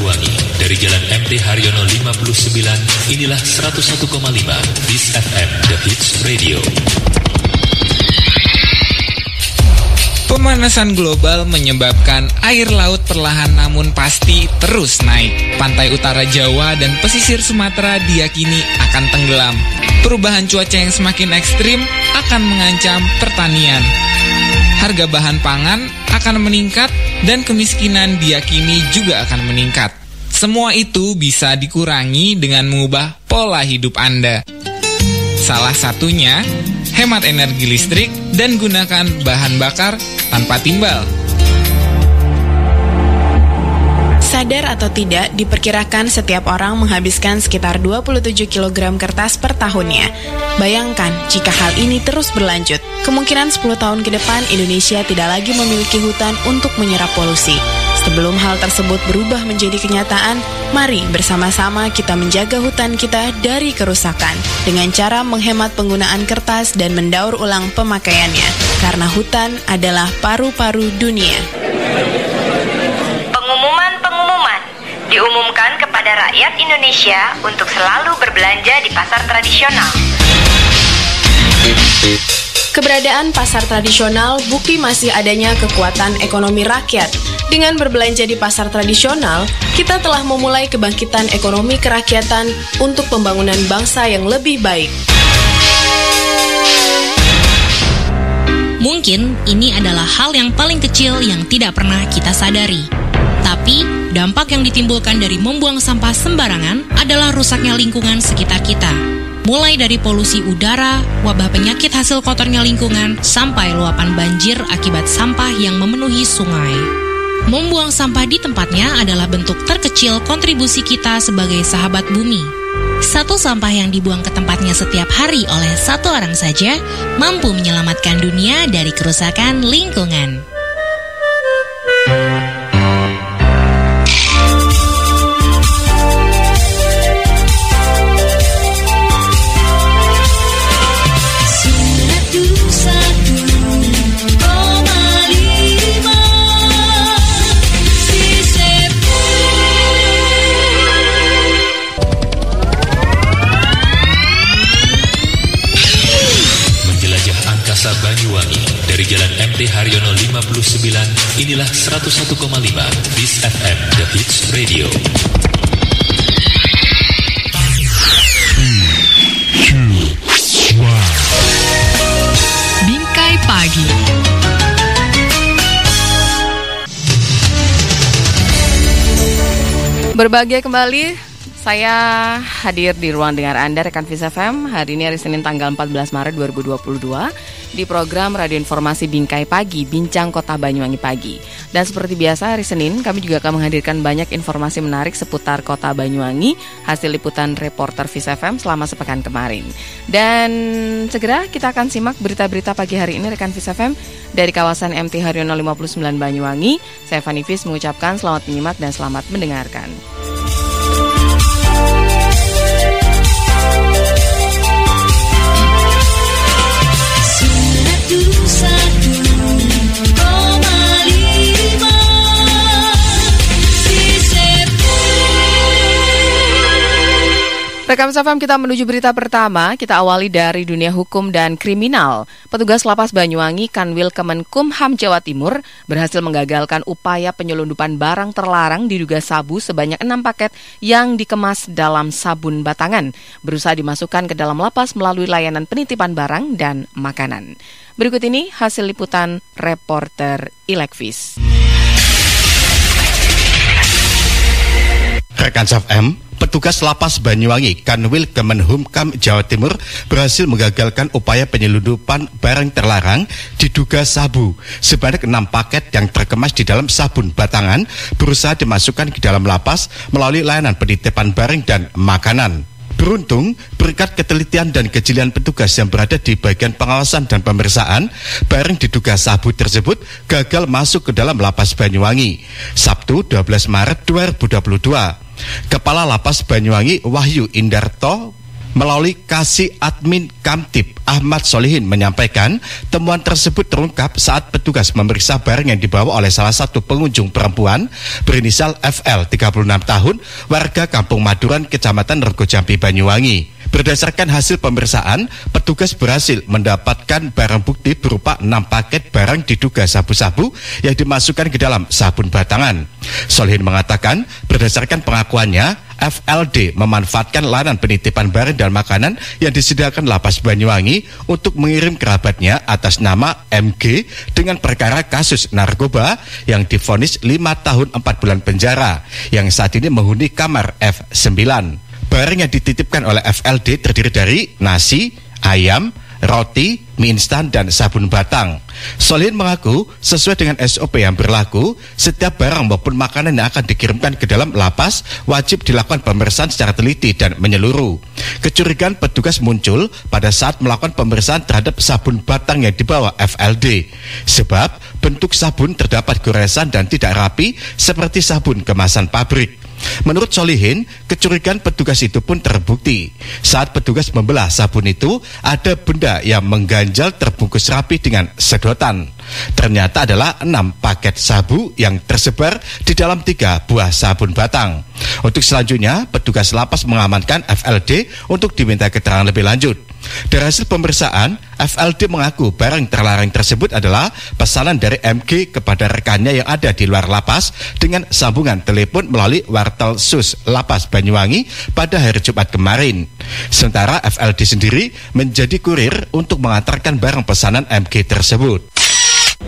Banyuwangi. Dari Jalan MT Haryono 59, inilah 101,5 BIS FM, The Hits Radio. Pemanasan global menyebabkan air laut perlahan namun pasti terus naik. Pantai utara Jawa dan pesisir Sumatera diyakini akan tenggelam. Perubahan cuaca yang semakin ekstrim akan mengancam pertanian. Harga bahan pangan akan meningkat dan kemiskinan diyakini juga akan meningkat. Semua itu bisa dikurangi dengan mengubah pola hidup Anda. Salah satunya, hemat energi listrik dan gunakan bahan bakar tanpa timbal. Sadar atau tidak, diperkirakan setiap orang menghabiskan sekitar 27 kg kertas per tahunnya. Bayangkan, jika hal ini terus berlanjut, kemungkinan 10 tahun ke depan Indonesia tidak lagi memiliki hutan untuk menyerap polusi. Sebelum hal tersebut berubah menjadi kenyataan, mari bersama-sama kita menjaga hutan kita dari kerusakan dengan cara menghemat penggunaan kertas dan mendaur ulang pemakaiannya, karena hutan adalah paru-paru dunia. Pengumuman diumumkan kepada rakyat Indonesia untuk selalu berbelanja di pasar tradisional. Keberadaan pasar tradisional bukti masih adanya kekuatan ekonomi rakyat. Dengan berbelanja di pasar tradisional, kita telah memulai kebangkitan ekonomi kerakyatan untuk pembangunan bangsa yang lebih baik. Mungkin ini adalah hal yang paling kecil yang tidak pernah kita sadari. Tapi, dampak yang ditimbulkan dari membuang sampah sembarangan adalah rusaknya lingkungan sekitar kita. Mulai dari polusi udara, wabah penyakit hasil kotornya lingkungan, sampai luapan banjir akibat sampah yang memenuhi sungai. Membuang sampah di tempatnya adalah bentuk terkecil kontribusi kita sebagai sahabat bumi. Satu sampah yang dibuang ke tempatnya setiap hari oleh satu orang saja mampu menyelamatkan dunia dari kerusakan lingkungan. Banyuwangi. Dari Jalan MT Haryono 59, inilah 101,5 BIS FM, The Hits Radio. 3, 2, 1. Bingkai Pagi. Berbahagia kembali, saya hadir di ruang dengar Anda, rekan BIS FM. Hari ini hari Senin tanggal 14 Maret 2022 di program Radio Informasi Bingkai Pagi, Bincang Kota Banyuwangi Pagi. Dan seperti biasa hari Senin kami juga akan menghadirkan banyak informasi menarik seputar Kota Banyuwangi, hasil liputan reporter BIS FM selama sepekan kemarin. Dan segera kita akan simak berita-berita pagi hari ini, rekan BIS FM, dari kawasan MT Haryono 59 Banyuwangi. Saya Fani Fis mengucapkan selamat menyimak dan selamat mendengarkan. Rekam SFM, kita menuju berita pertama. Kita awali dari dunia hukum dan kriminal. Petugas Lapas Banyuwangi Kanwil Kemenkumham Jawa Timur berhasil menggagalkan upaya penyelundupan barang terlarang diduga sabu sebanyak 6 paket yang dikemas dalam sabun batangan, berusaha dimasukkan ke dalam lapas melalui layanan penitipan barang dan makanan. Berikut ini hasil liputan reporter Ilekvis. Rekan SFM, petugas Lapas Banyuwangi Kanwil Kemenkumham Jawa Timur berhasil menggagalkan upaya penyelundupan barang terlarang diduga sabu sebanyak 6 paket yang terkemas di dalam sabun batangan, berusaha dimasukkan ke dalam lapas melalui layanan penitipan barang dan makanan. Beruntung, berkat ketelitian dan kejelian petugas yang berada di bagian pengawasan dan pemeriksaan, barang diduga sabu tersebut gagal masuk ke dalam Lapas Banyuwangi. Sabtu 12 Maret 2022. Kepala Lapas Banyuwangi Wahyu Indarto Melalui Kasih Admin Kamtib Ahmad Solihin menyampaikan temuan tersebut terungkap saat petugas memeriksa barang yang dibawa oleh salah satu pengunjung perempuan berinisial FL 36 tahun warga Kampung Maduran Kecamatan Regojampi Banyuwangi. Berdasarkan hasil pemeriksaan, petugas berhasil mendapatkan barang bukti berupa 6 paket barang diduga sabu-sabu yang dimasukkan ke dalam sabun batangan. Solihin mengatakan berdasarkan pengakuannya, FLD memanfaatkan layanan penitipan barang dan makanan yang disediakan Lapas Banyuwangi untuk mengirim kerabatnya atas nama MG dengan perkara kasus narkoba yang divonis 5 tahun 4 bulan penjara yang saat ini menghuni kamar F9. Barang yang dititipkan oleh FLD terdiri dari nasi, ayam, roti, mie instan, dan sabun batang. Solihin mengaku sesuai dengan SOP yang berlaku, setiap barang maupun makanan yang akan dikirimkan ke dalam lapas wajib dilakukan pemeriksaan secara teliti dan menyeluruh. Kecurigaan petugas muncul pada saat melakukan pemeriksaan terhadap sabun batang yang dibawa FLD, sebab bentuk sabun terdapat goresan dan tidak rapi seperti sabun kemasan pabrik. Menurut Solihin, kecurigaan petugas itu pun terbukti. Saat petugas membelah sabun itu, ada benda yang mengganjal terbungkus rapi dengan sedotan. Ternyata adalah 6 paket sabu yang tersebar di dalam 3 buah sabun batang. Untuk selanjutnya, petugas lapas mengamankan FLD untuk diminta keterangan lebih lanjut. Dari hasil pemeriksaan, FLD mengaku barang terlarang tersebut adalah pesanan dari MG kepada rekannya yang ada di luar lapas dengan sambungan telepon melalui wartel sus Lapas Banyuwangi pada hari Jumat kemarin. Sementara FLD sendiri menjadi kurir untuk mengantarkan barang pesanan MG tersebut.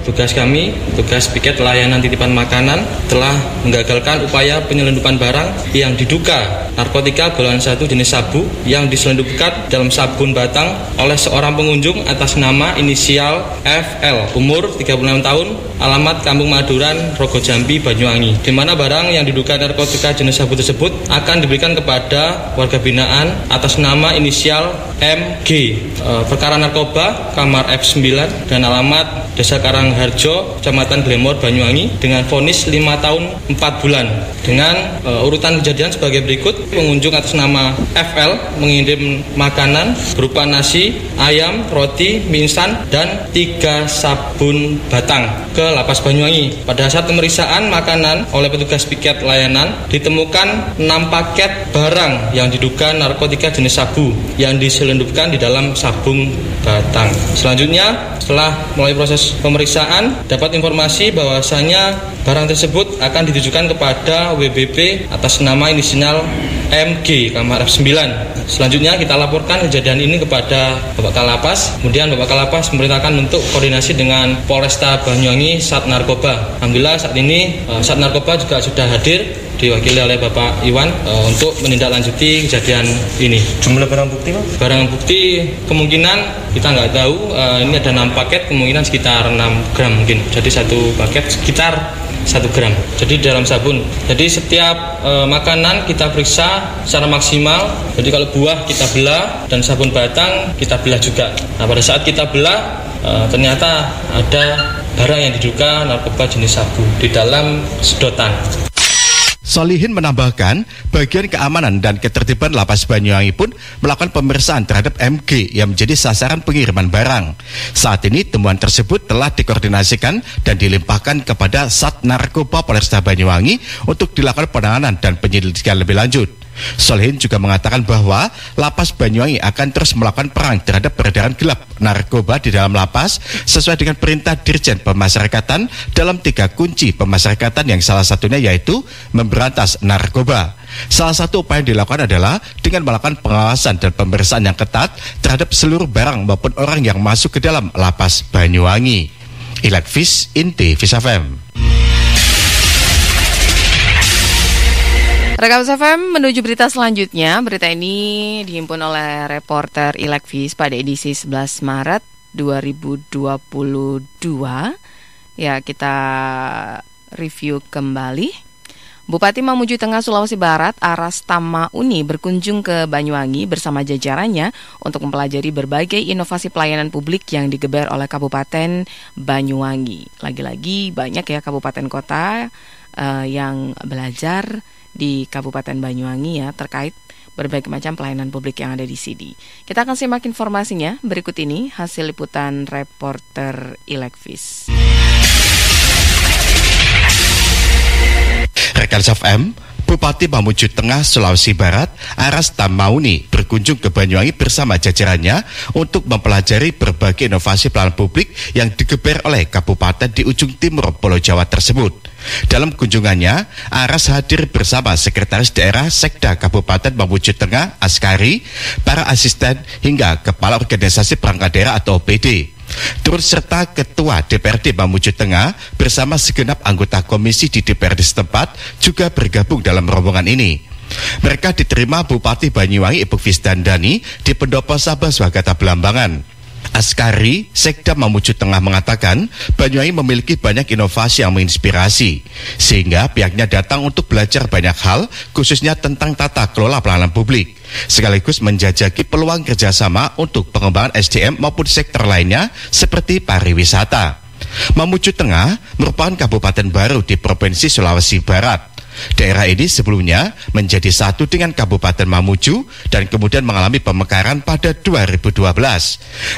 Tugas kami, tugas piket layanan titipan makanan telah menggagalkan upaya penyelundupan barang yang diduga narkotika golongan 1 jenis sabu yang diselundupkan dalam sabun batang oleh seorang pengunjung atas nama inisial FL, umur 36 tahun, alamat Kampung Maduran, Regojampi, Banyuwangi, di mana barang yang diduga narkotika jenis sabu tersebut akan diberikan kepada warga binaan atas nama inisial MG. Perkara narkoba kamar F9 dan alamat Desa Karangharjo, Kecamatan Glemor, Banyuwangi dengan vonis 5 tahun 4 bulan. Dengan urutan kejadian sebagai berikut. Pengunjung atas nama FL mengirim makanan berupa nasi, ayam, roti, mie instan, dan 3 sabun batang ke Lapas Banyuwangi. Pada saat pemeriksaan makanan oleh petugas piket layanan, ditemukan 6 paket barang yang diduga narkotika jenis sabu yang diselundupkan di dalam sabun batang. Selanjutnya, setelah mulai proses pemeriksaan, dapat informasi bahwasanya barang tersebut akan ditujukan kepada WBP atas nama inisial MG, kamar F9. Selanjutnya kita laporkan kejadian ini kepada Bapak Kalapas. Kemudian Bapak Kalapas memerintahkan untuk koordinasi dengan Polresta Banyuwangi Sat Narkoba. Alhamdulillah saat ini Sat Narkoba juga sudah hadir, diwakili oleh Bapak Iwan untuk menindaklanjuti kejadian ini. Jumlah barang bukti, Pak? Barang bukti kemungkinan kita nggak tahu. Ini ada 6 paket, kemungkinan sekitar 6 gram mungkin. Jadi satu paket sekitar 1 gram. Jadi dalam sabun. Jadi setiap makanan kita periksa secara maksimal. Jadi kalau buah kita belah dan sabun batang kita belah juga. Nah, pada saat kita belah ternyata ada barang yang diduga narkoba jenis sabu di dalam sedotan. Solihin menambahkan, bagian keamanan dan ketertiban Lapas Banyuwangi pun melakukan pemeriksaan terhadap MG yang menjadi sasaran pengiriman barang. Saat ini temuan tersebut telah dikoordinasikan dan dilimpahkan kepada Sat Narkoba Polresta Banyuwangi untuk dilakukan penanganan dan penyelidikan lebih lanjut. Solihin juga mengatakan bahwa Lapas Banyuwangi akan terus melakukan perang terhadap peredaran gelap narkoba di dalam lapas sesuai dengan perintah Dirjen Pemasyarakatan dalam 3 kunci pemasyarakatan yang salah satunya yaitu memberantas narkoba. Salah satu upaya yang dilakukan adalah dengan melakukan pengawasan dan pemeriksaan yang ketat terhadap seluruh barang maupun orang yang masuk ke dalam Lapas Banyuwangi. Ilekvis Inti Vis FM. Rekam FM menuju berita selanjutnya. Berita ini dihimpun oleh reporter Ilekvis pada edisi 11 Maret 2022. Ya, kita review kembali. Bupati Mamuju Tengah Sulawesi Barat Aras Tamauni berkunjung ke Banyuwangi bersama jajarannya untuk mempelajari berbagai inovasi pelayanan publik yang digeber oleh Kabupaten Banyuwangi. Lagi-lagi banyak ya kabupaten kota yang belajar di Kabupaten Banyuwangi ya terkait berbagai macam pelayanan publik yang ada di sini. Kita akan simak informasinya berikut ini hasil liputan reporter Ilekvis. Rekan FM, Bupati Mamuju Tengah, Sulawesi Barat, Aras Tamauni berkunjung ke Banyuwangi bersama jajarannya untuk mempelajari berbagai inovasi pelayanan publik yang digeber oleh kabupaten di ujung timur Pulau Jawa tersebut. Dalam kunjungannya, Aras hadir bersama Sekretaris Daerah Sekda Kabupaten Mamuju Tengah, Askari, para asisten hingga Kepala Organisasi Perangkat Daerah atau OPD. Turut serta Ketua DPRD Mamuju Tengah bersama segenap anggota komisi di DPRD setempat juga bergabung dalam rombongan ini. Mereka diterima Bupati Banyuwangi Ibu Fisdandani di Pendopo Sabah Swagata Belambangan. Askari, Sekda Mamuju Tengah mengatakan Banyuwangi memiliki banyak inovasi yang menginspirasi, sehingga pihaknya datang untuk belajar banyak hal, khususnya tentang tata kelola pelayanan publik, sekaligus menjajaki peluang kerjasama untuk pengembangan SDM maupun sektor lainnya seperti pariwisata. Mamuju Tengah merupakan kabupaten baru di Provinsi Sulawesi Barat. Daerah ini sebelumnya menjadi satu dengan Kabupaten Mamuju dan kemudian mengalami pemekaran pada 2012.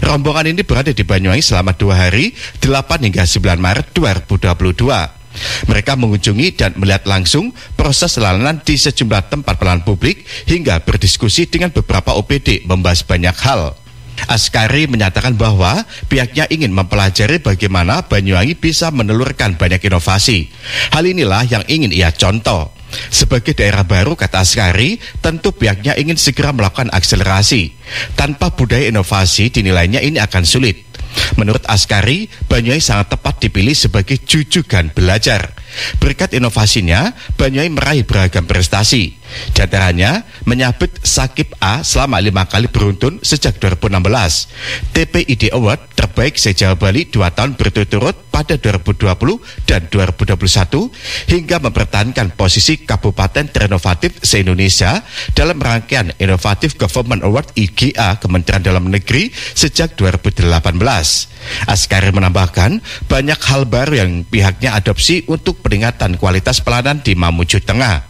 Rombongan ini berada di Banyuwangi selama 2 hari, 8 hingga 9 Maret 2022. Mereka mengunjungi dan melihat langsung proses layanan di sejumlah tempat pelayanan publik hingga berdiskusi dengan beberapa OPD membahas banyak hal. Askari menyatakan bahwa pihaknya ingin mempelajari bagaimana Banyuwangi bisa menelurkan banyak inovasi. Hal inilah yang ingin ia contoh. Sebagai daerah baru, kata Askari, tentu pihaknya ingin segera melakukan akselerasi. Tanpa budaya inovasi, dinilainya ini akan sulit. Menurut Askari, Banyuwangi sangat tepat dipilih sebagai jujugan belajar. Berkat inovasinya, Banyuwangi meraih beragam prestasi. Di antaranya, menyabet Sakip A selama 5 kali beruntun sejak 2016. TPID Award terbaik se-Jawa Bali 2 tahun berturut-turut pada 2020 dan 2021, hingga mempertahankan posisi Kabupaten Terinovatif se-Indonesia dalam rangkaian Innovative Government Award IGA Kementerian Dalam Negeri sejak 2018. Askari menambahkan, banyak hal baru yang pihaknya adopsi untuk peningkatan kualitas pelayanan di Mamuju Tengah.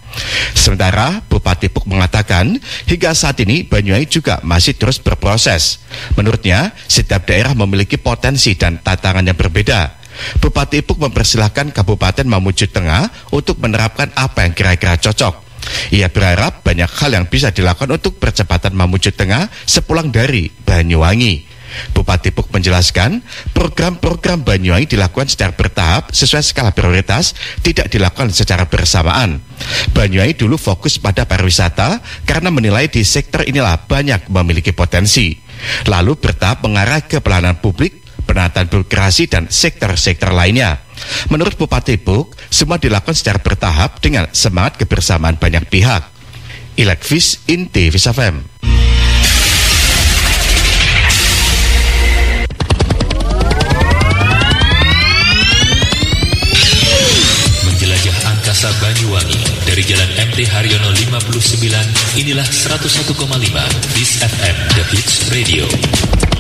Sementara Bupati Puk mengatakan hingga saat ini Banyuwangi juga masih terus berproses. Menurutnya setiap daerah memiliki potensi dan tantangan yang berbeda. Bupati Puk mempersilahkan Kabupaten Mamuju Tengah untuk menerapkan apa yang kira-kira cocok. Ia berharap banyak hal yang bisa dilakukan untuk percepatan Mamuju Tengah sepulang dari Banyuwangi. Bupati Puk menjelaskan, program-program Banyuwangi dilakukan secara bertahap sesuai skala prioritas, tidak dilakukan secara bersamaan. Banyuwangi dulu fokus pada pariwisata karena menilai di sektor inilah banyak memiliki potensi. Lalu bertahap mengarah ke pelayanan publik, penataan birokrasi dan sektor-sektor lainnya. Menurut Bupati Puk, semua dilakukan secara bertahap dengan semangat kebersamaan banyak pihak. Ilekvis, Inti Vis FM. Angkasa Banyuwangi dari Jalan MT Haryono 59, inilah 101,5 Bis FM The Hits Radio.